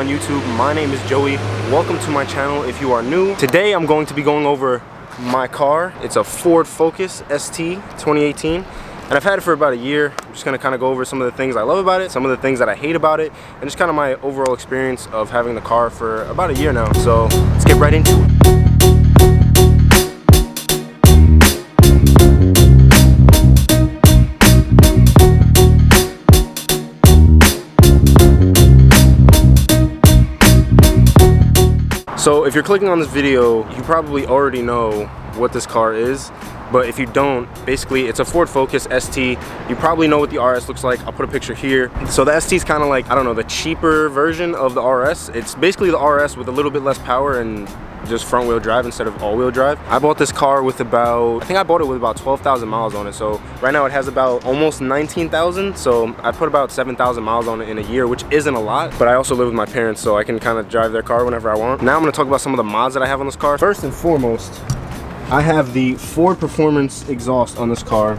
on YouTube. My name is Joey. Welcome to my channel if you are new. Today I'm going to be going over my car. It's a Ford Focus ST 2018. And I've had it for about a year. I'm just gonna kind of go over some of the things I love about it, some of the things that I hate about it, and just kind of my overall experience of having the car for about a year now. So let's get right into it. So if you're clicking on this video, you probably already know what this car is. But if you don't, basically it's a Ford Focus ST. You probably know what the RS looks like. I'll put a picture here. So the ST is kind of like, I don't know, the cheaper version of the RS. It's basically the RS with a little bit less power and just front wheel drive instead of all wheel drive. I bought this car with about, I think I bought it with about 12,000 miles on it. So right now it has about almost 19,000. So I put about 7,000 miles on it in a year, which isn't a lot, but I also live with my parents, so I can kind of drive their car whenever I want. Now I'm gonna talk about some of the mods that I have on this car. First and foremost, I have the Ford Performance exhaust on this car.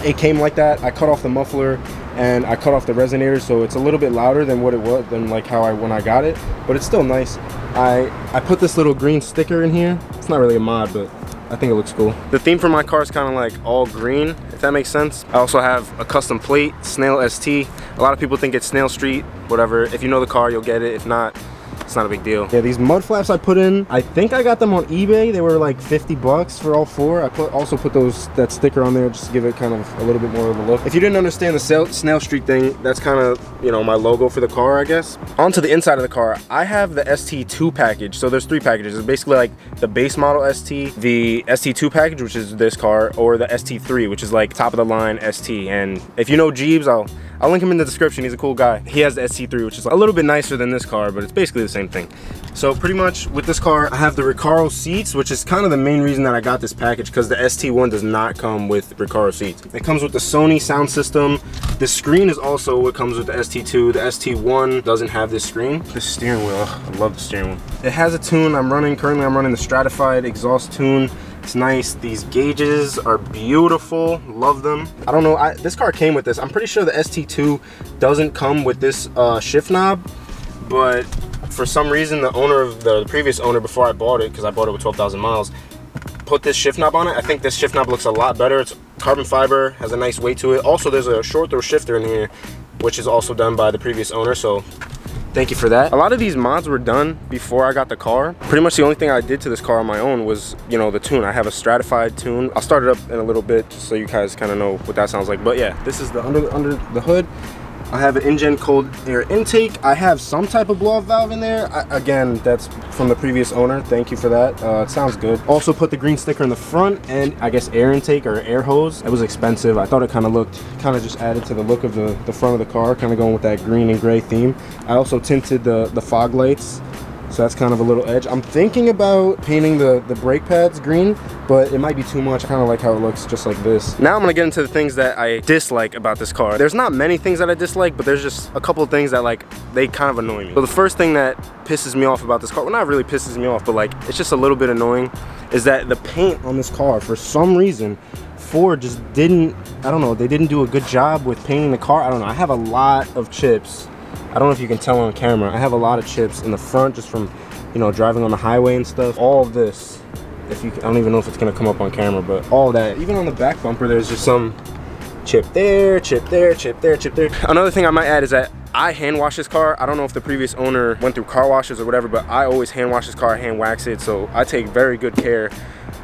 It came like that. I cut off the muffler and I cut off the resonator, so it's a little bit louder than what it was, than like how when I got it, but it's still nice. I put this little green sticker in here. It's not really a mod, but I think it looks cool. The theme for my car is kind of like all green, if that makes sense. I also have a custom plate, Snail ST. A lot of people think it's Snail Street, whatever. If you know the car, you'll get it. If not, it's not a big deal. Yeah, these mud flaps I put in, I think I got them on eBay. They were like 50 bucks for all four. I also put that sticker on there just to give it kind of a little bit more of a look. If you didn't understand the Snail Street thing, that's kind of, you know, my logo for the car, I guess. Onto the inside of the car, I have the ST2 package. So there's three packages. It's basically like the base model ST, the ST2 package, which is this car, or the ST3, which is like top of the line ST. And if you know Gjeebs, I'll link him in the description. He's a cool guy. He has the ST3, which is a little bit nicer than this car, but it's basically the same thing. So pretty much with this car, I have the Recaro seats, which is kind of the main reason that I got this package, because the ST1 does not come with Recaro seats. It comes with the Sony sound system. The screen is also what comes with the ST2. The ST1 doesn't have this screen. The steering wheel, I love the steering wheel. It has a tune currently I'm running the stratified exhaust tune. It's nice. These gauges are beautiful. Love them. I don't know. This car came with this. I'm pretty sure the ST2 doesn't come with this shift knob, but for some reason the previous owner before I bought it, because I bought it with 12,000 miles, put this shift knob on it. I think this shift knob looks a lot better. It's carbon fiber, has a nice weight to it. Also, there's a short throw shifter in here, which is also done by the previous owner. So thank you for that. A lot of these mods were done before I got the car. Pretty much the only thing I did to this car on my own was, you know, the tune. I have a stratified tune. I'll start it up in a little bit just so you guys kind of know what that sounds like. But yeah, this is the under the hood. I have an InGen cold air intake. I have some type of blow-off valve in there. Again, that's from the previous owner. Thank you for that. It sounds good. Also put the green sticker in the front and I guess air intake or air hose. It was expensive. I thought it kind of just added to the look of the front of the car, kind of going with that green and gray theme. I also tinted the fog lights, so that's kind of a little edge. I'm thinking about painting the brake pads green, but it might be too much. I kind of like how it looks just like this. Now I'm gonna get into the things that I dislike about this car. There's not many things that I dislike, but there's just a couple of things that like, they kind of annoy me. So the first thing that pisses me off about this car, well, not really pisses me off, but like, it's just a little bit annoying, is that the paint on this car, for some reason, Ford just didn't, I don't know, they didn't do a good job with painting the car. I don't know, I have a lot of chips. I don't know if you can tell on camera. I have a lot of chips in the front just from, you know, driving on the highway and stuff. All of this, I don't even know if it's gonna come up on camera, but all that. Even on the back bumper, there's just some chip there, chip there, chip there, chip there. Another thing I might add is that I hand wash this car. I don't know if the previous owner went through car washes or whatever, but I always hand wash this car, hand wax it. So I take very good care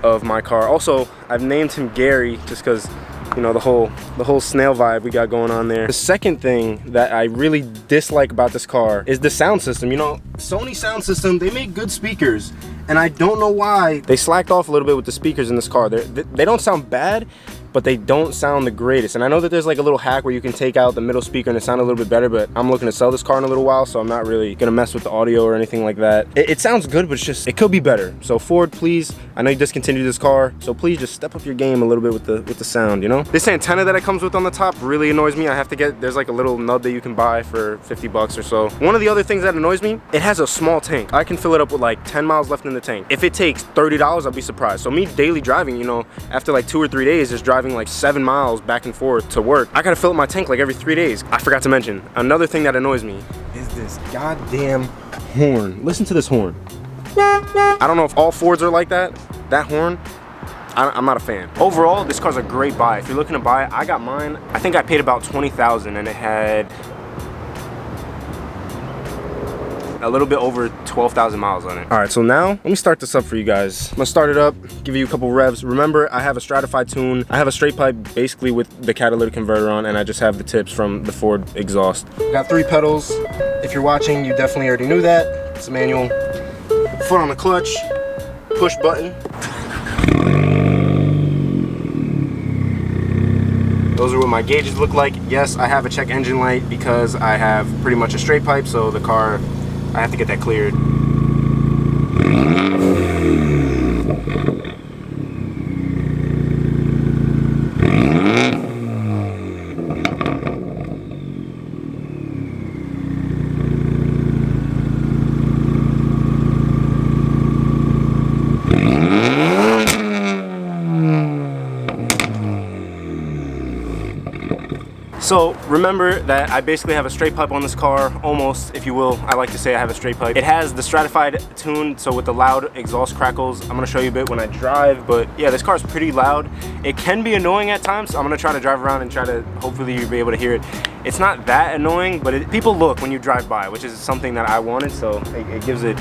of my car. Also, I've named him Gary just because, you know, the whole snail vibe we got going on there. The second thing that I really dislike about this car is the sound system. You know, Sony sound system, they make good speakers, and I don't know why they slacked off a little bit with the speakers in this car. They don't sound bad, but they don't sound the greatest. And I know that there's like a little hack where you can take out the middle speaker and it sound a little bit better, but I'm looking to sell this car in a little while, so I'm not really gonna mess with the audio or anything like that. It sounds good, but it's just, it could be better. So Ford, please, I know you discontinued this car, so please just step up your game a little bit with the sound, you know? This antenna that it comes with on the top really annoys me. I have to get, there's like a little nub that you can buy for 50 bucks or so. One of the other things that annoys me, it has a small tank. I can fill it up with like 10 miles left in the tank. If it takes $30, I'll be surprised. So me daily driving, you know, after like 2 or 3 days, just driving like 7 miles back and forth to work, I gotta fill up my tank like every 3 days. I forgot to mention, another thing that annoys me is this. this goddamn horn. Listen to this horn. I don't know if all Fords are like that. That horn, I'm not a fan. Overall, this car's a great buy. If you're looking to buy it, I got mine. I think I paid about $20,000 and it had a little bit over 12,000 miles on it. All right, so now let me start this up for you guys. I'm gonna start it up, give you a couple revs. Remember, I have a stratified tune. I have a straight pipe basically with the catalytic converter on, and I just have the tips from the Ford exhaust. Got 3 pedals. If you're watching, you definitely already knew that. It's a manual. Foot on the clutch, push button. Those are what my gauges look like. Yes, I have a check engine light because I have pretty much a straight pipe, so the car, I have to get that cleared. So remember that I basically have a straight pipe on this car, almost, if you will. I like to say I have a straight pipe. It has the stratified tune, so with the loud exhaust crackles. I'm gonna show you a bit when I drive, but yeah, this car is pretty loud. It can be annoying at times, so I'm gonna try to drive around and try to, hopefully you'll be able to hear it. It's not that annoying, but people look when you drive by, which is something that I wanted, so it gives it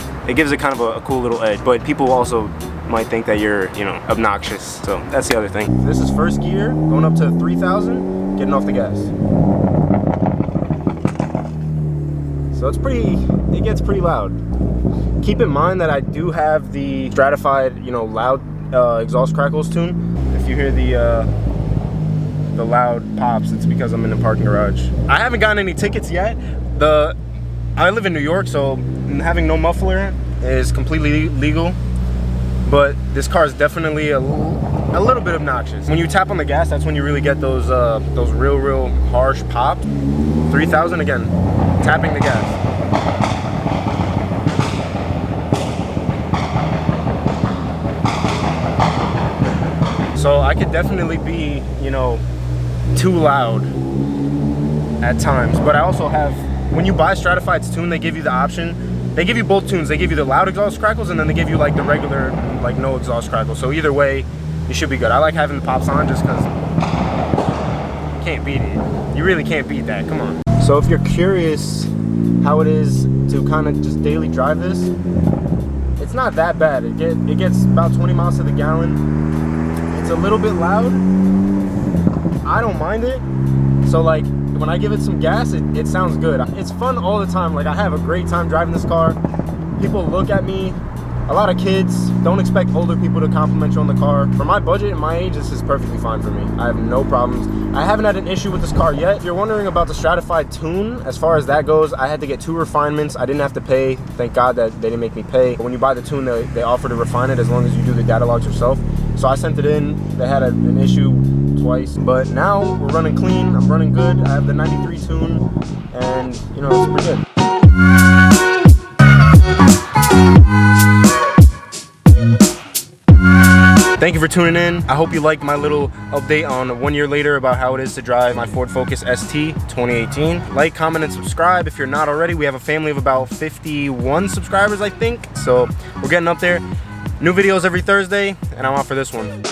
kind of a cool little edge. But people also might think that you're, you know, obnoxious, so that's the other thing. This is first gear, going up to 3,000. Getting off the gas. So it gets pretty loud. Keep in mind that I do have the stratified, you know, loud exhaust crackles tune. If you hear the loud pops, it's because I'm in the parking garage. I haven't gotten any tickets yet. I live in New York, so having no muffler is completely legal. But this car is definitely a little bit obnoxious. When you tap on the gas, that's when you really get those real harsh pops. 3,000 again, tapping the gas. So I could definitely be, you know, too loud at times. But I also have, when you buy Stratified's tune, they give you the option. They give you both tunes. They give you the loud exhaust crackles, and then they give you like the regular, like no exhaust crackles. So either way, you should be good. I like having the pops on just because you can't beat it. You really can't beat that. Come on. So if you're curious how it is to kind of just daily drive this, it's not that bad. It gets about 20 miles to the gallon. It's a little bit loud. I don't mind it. So like, when I give it some gas, it sounds good. It's fun all the time. Like, I have a great time driving this car. People look at me. A lot of kids don't expect older people to compliment you on the car. For my budget and my age, this is perfectly fine for me. I have no problems. I haven't had an issue with this car yet. If you're wondering about the stratified tune, as far as that goes, I had to get 2 refinements. I didn't have to pay. Thank God that they didn't make me pay. But when you buy the tune, they offer to refine it as long as you do the data logs yourself. So I sent it in. They had an issue twice, but now we're running clean. I'm running good. I have the 93 tune, and you know, it's pretty good. Thank you for tuning in. I hope you liked my little update on 1 year later about how it is to drive my Ford Focus ST 2018. Like, comment, and subscribe if you're not already. We have a family of about 51 subscribers, I think. So we're getting up there. New videos every Thursday, and I'm out for this one.